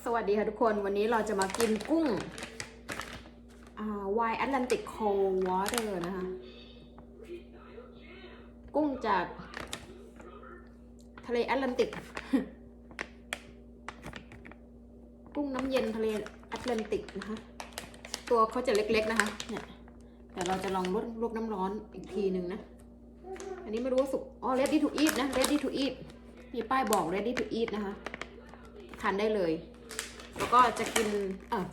สวัสดีค่ะทุกคนวันนี้เราจะมากินกุ้งไวน์แอตแลนติกโคลด์วอเตอร์นะคะกุ้งจากทะเลแอตแลนติก กุ้งน้ำเย็นทะเลแอตแลนติกนะคะตัวเขาจะเล็กๆนะคะเนี่ยแต่เราจะลองลวกน้ำร้อนอีกทีหนึ่งนะอันนี้ไม่รู้ว่าสุกready to eat นะ ready to eat มีป้ายบอก ready to eat นะคะทานได้เลยแล้วก็จะกิน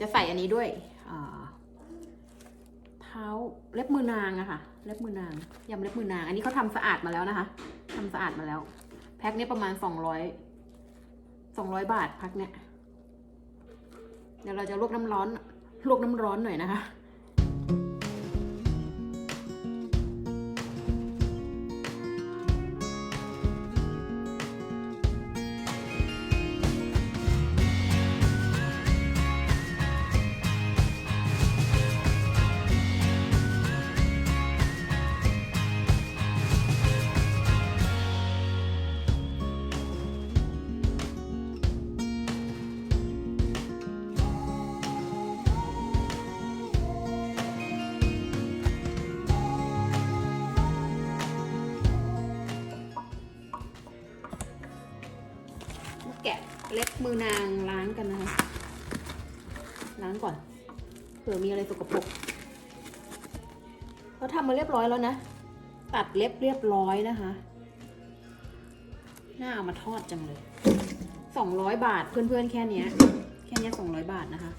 จะใส่อันนี้ด้วยเท้าเล็บมือนางอะค่ะเล็บมือนางยำเล็บมือนางอันนี้เขาทำสะอาดมาแล้วนะคะทำสะอาดมาแล้วแพ็คนี้ประมาณ200 บาทแพ็คเนี้ยเดี๋ยวเราจะลวกน้ำร้อนหน่อยนะคะแกะเล็บมือนางล้างกันนะคะล้างก่อนเผื่อมีอะไรสกปรกเขาทำมาเรียบร้อยแล้วนะตัดเล็บเรียบร้อยนะคะน่าเอามาทอดจังเลย200 บาทเพื่อนๆแค่นี้200 บาทนะคะ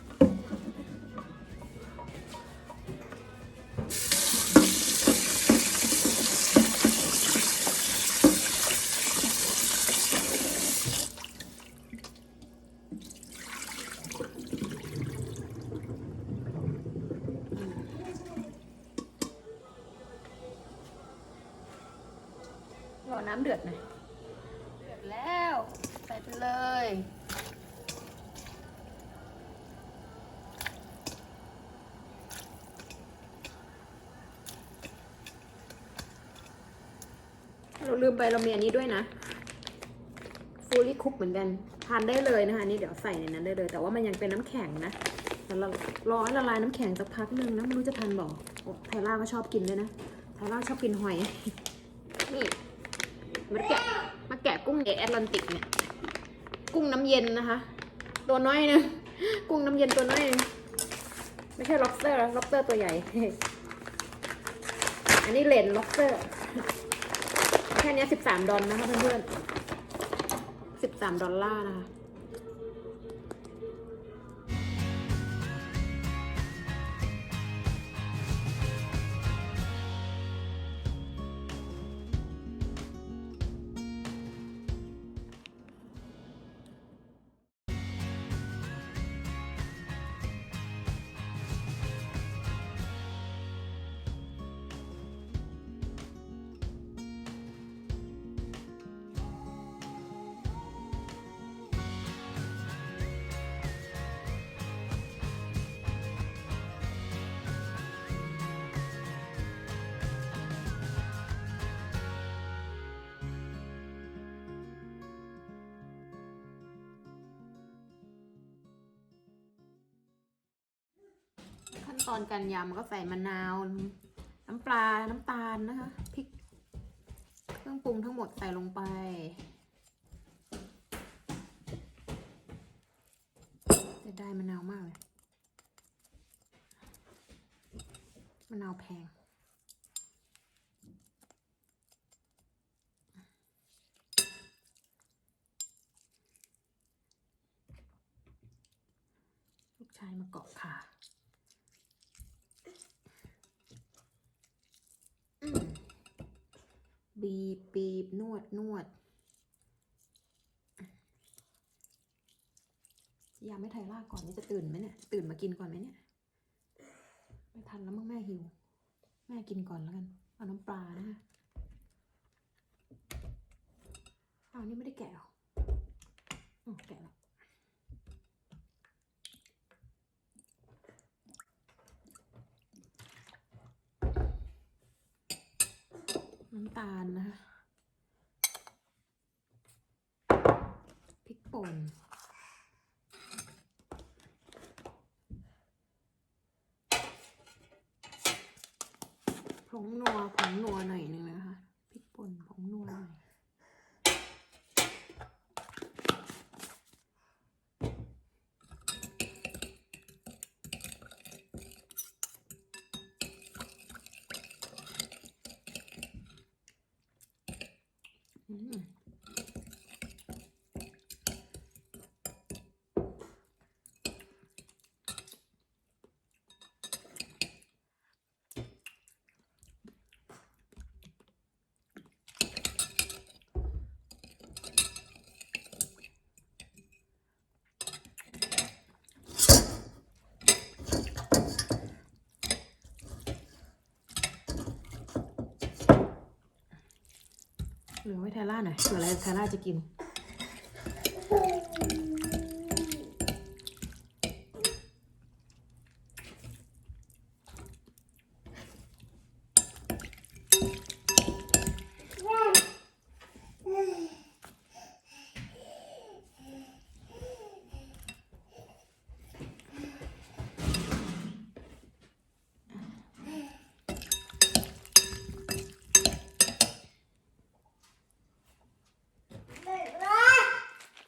รอน้ำเดือดหน่อยเดือดแล้วใส่ไปเลยเราลืมไปเรามีอันนี้ด้วยนะฟูลี่คุกเหมือนกันทานได้เลยนะคะนี่เดี๋ยวใส่ในนั้นได้เลยแต่ว่ามันยังเป็นน้ำแข็งนะแต่เรารอให้ละลายน้ำแข็งสักพักนึงนะไม่รู้จะทันบอกไทล่าก็ชอบกินด้วยนะไทล่าชอบกินหอยนี่มาแกะกุ้งแอตแลนติกเนี่ยกุ้งน้ำเย็นนะคะตัวน้อยนึงกุ้งน้ำเย็นตัวน้อยนึงไม่ใช่ lobster ตัวใหญ่ อันนี้เลน lobster แค่นี้$13นะคะเพื่อนๆ$13นะคะขั้นตอนการยำก็ใส่มะนาวน้ำปลาน้ำตาลนะคะพริกเครื่องปรุงทั้งหมดใส่ลงไปจะได้มะนาวมากเลยมะนาวแพงลูกชายมาเกาะขาบีบนวดยามไม่ไทยล่าก่อนนี่จะตื่นไหมเนี่ยตื่นมากินก่อนไหมเนี่ยไม่ทันแล้วมั้งแม่หิวแม่กินก่อนแล้วกันเอาน้ำปลานะคะนี่ไม่ได้แกะหรอแกะแล้วน้ำตาลนะคะพริกป่น ผงนัวหน่อยนึงนะคะพริกป่นผงนัวหน่อยเหลือไว้ไทล่าหน่อยเผื่ออะไรไทล่าจะกิน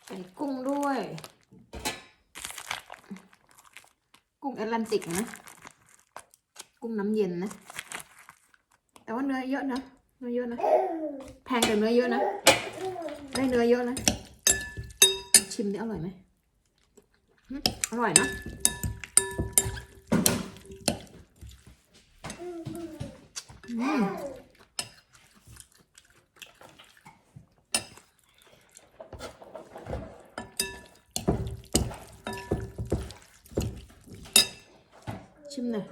ใส่กุ้งด้วยกุ้งแอตแลนติกนะกุ้งน้ำเย็นนะแต่ว่าเนื้อเยอะนะเนื้อเยอะนะแพงแต่เนื้อเยอะนะได้เนื้อเยอะนะชิมดิอร่อยไหมอร่อยนะชิมหน่อย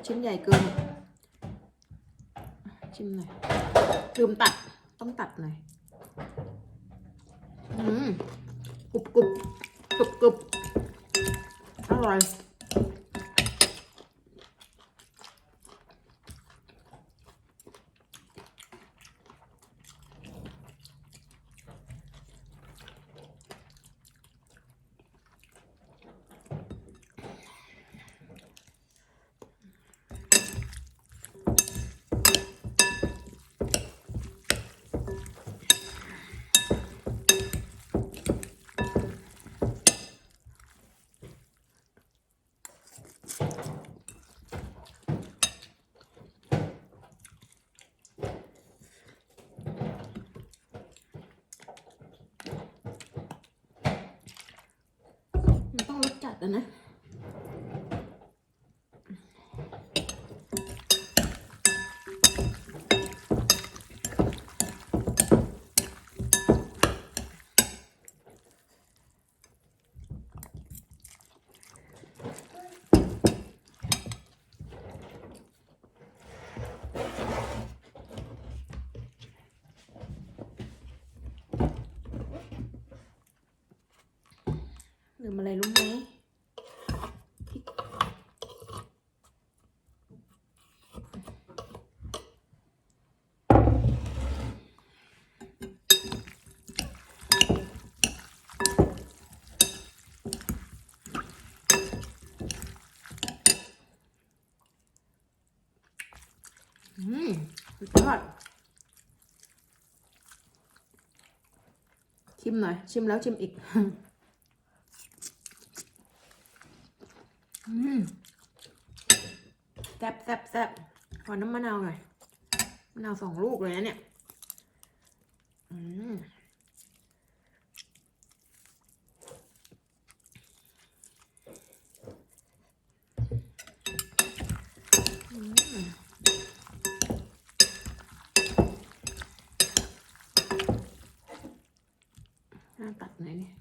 ชิ้นใหญ่เกินชิมหน่อยลืมตัดต้องตัดหน่อยกรุบกรุบกรุบกรุบอร่อยมันต้องรสจัดนะลืมอะไรรู้ไหมสุดยอดชิมหน่อยชิมแล้วชิมอีกแซ่บแซ่บแซ่บขอน้ำมะนาวหน่อยมะนาว2 ลูกเลยนะเนี่ยน่าตัดไหนเนี่ย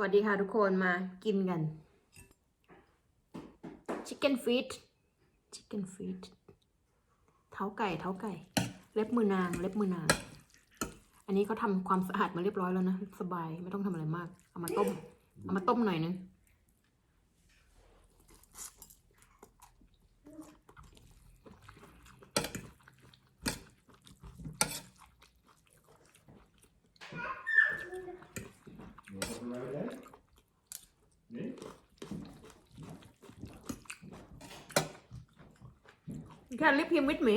วัสดีค่ะทุกคนมากินกันชิคเก้นฟีตเท้าไก่เล็บมือนางอันนี้เขาทำความสะอาดมาเรียบร้อยแล้วนะสบายไม่ต้องทำอะไรมากเอามาต้มหน่อยนึงแค่ลิปพิมพ์วิดหมี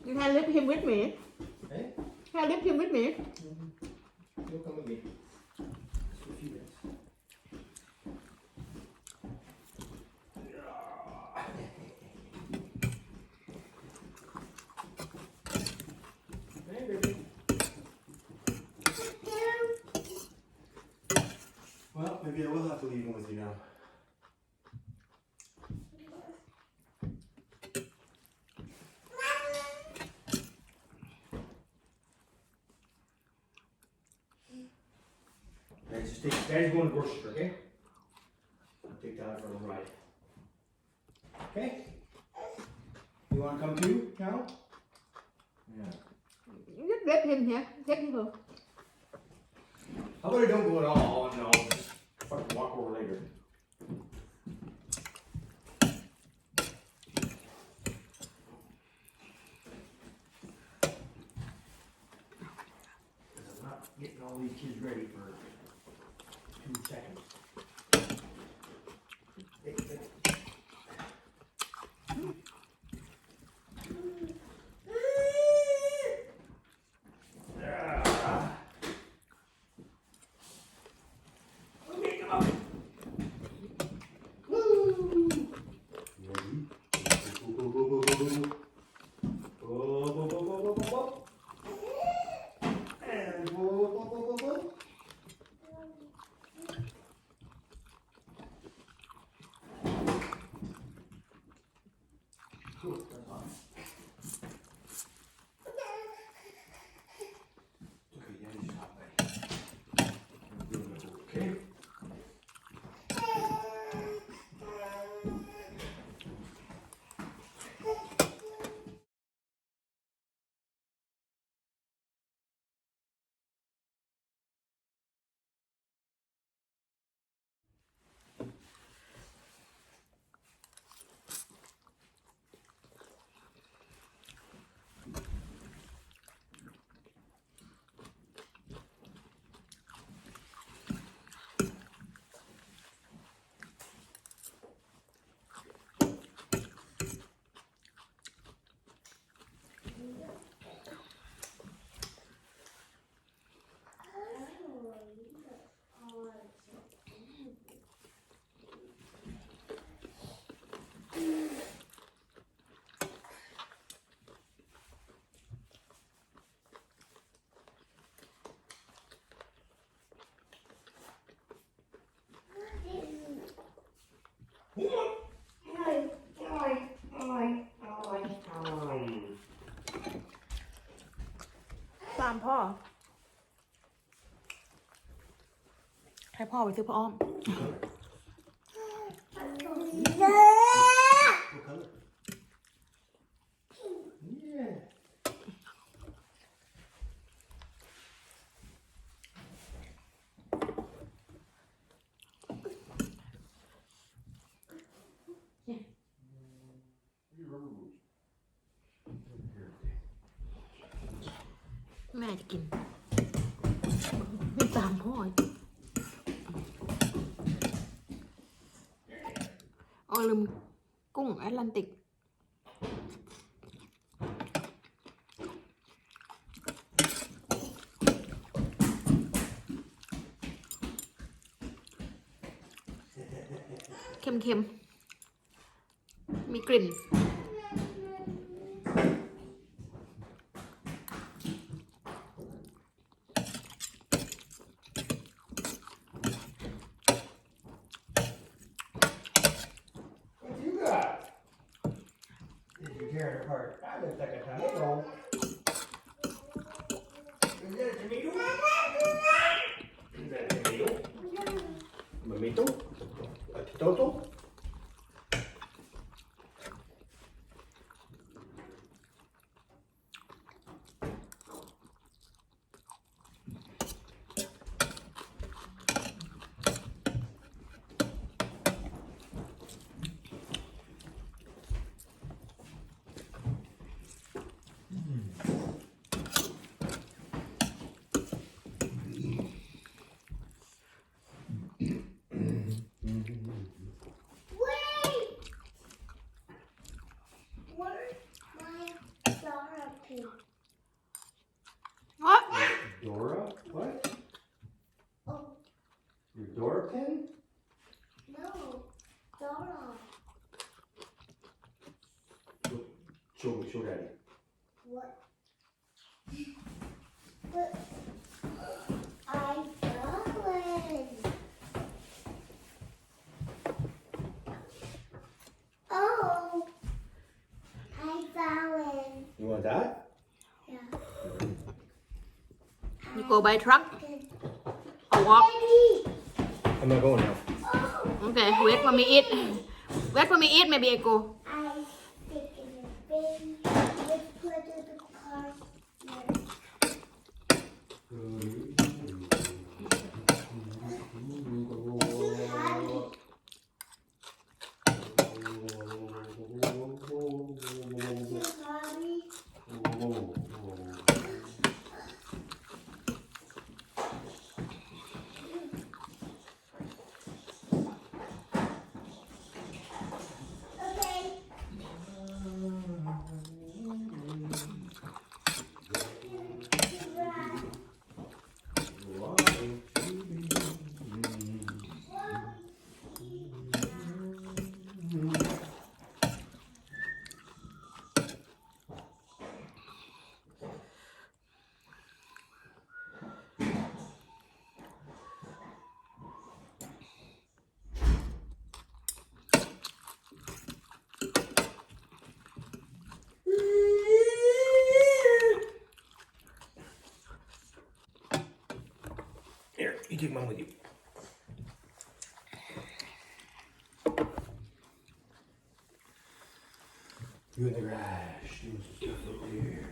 You can lip him with me. Eh? Can lip him with me. You'll come with me. Just a few minutes. Hey, baby. Well, maybe I will have to leave him with you now. Daddy's going to grocery store, okay? I'll take Dad for a ride. Okay? You want to come too, Cal? Yeah. You just lip him here. Take him go. How about I don't go at all and I'll just fucking walk over later? Because I'm not getting all these kids ready for 2 seconds. Okay. ตามพ่อให้พ่อไปซื้อพ่ออ้อม What color? Yeah.แม่จะกินไม่ตามพ่ออ๋อลืมกุ้งแอตแลนติก เค็มๆมีกลิ่นTearing apart. I didn't think I had it all. Is that a tomato? Is that a tomato? Tomato? A potato? Dora? What? Oh, Your Dora pin? no. Dora. Show Daddy. What? But I found it. Oh, I found it. You want that? Yeah. you go by truck or walk Daddy. I'm not going now. Oh, okay wait for me eat maybe I go I stick in the bin. Let's put it in the car. Mommy. Okay. Here, you take mine with you. You in the garage. Doing some stuff over here.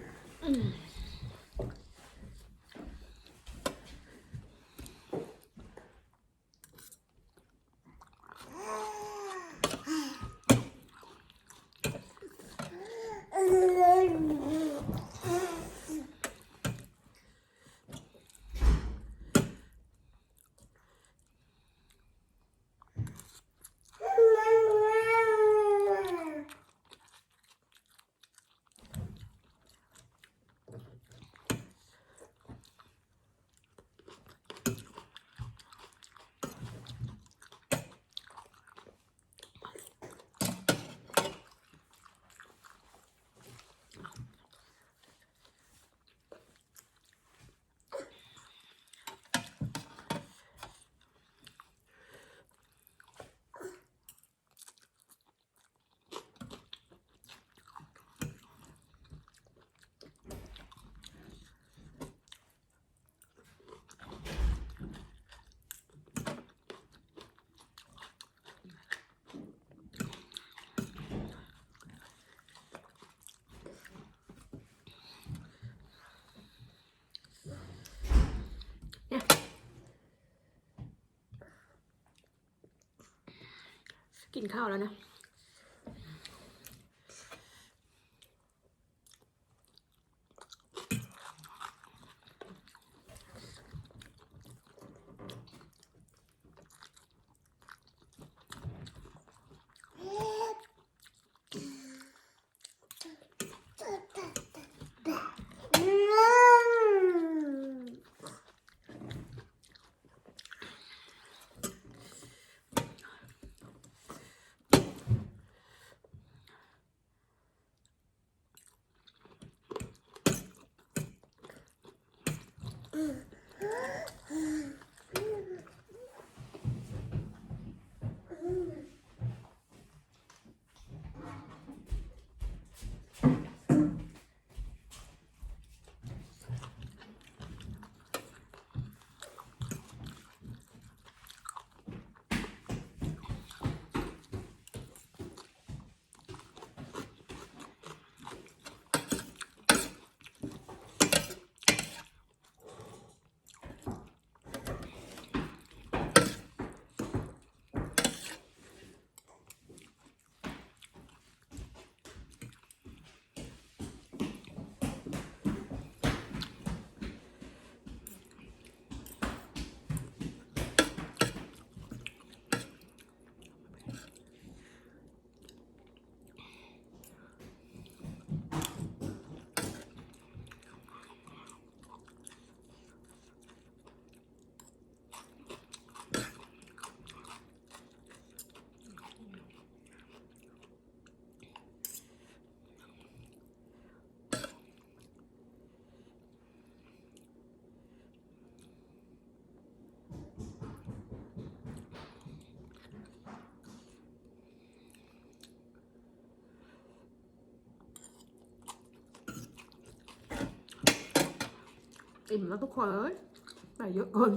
กินข้าวแล้วนะ อิ่มแล้วทุกคนเอ้ยใส่เยอะเกิน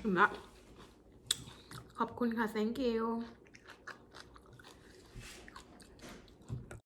อิ่มละขอบคุณค่ะ thank you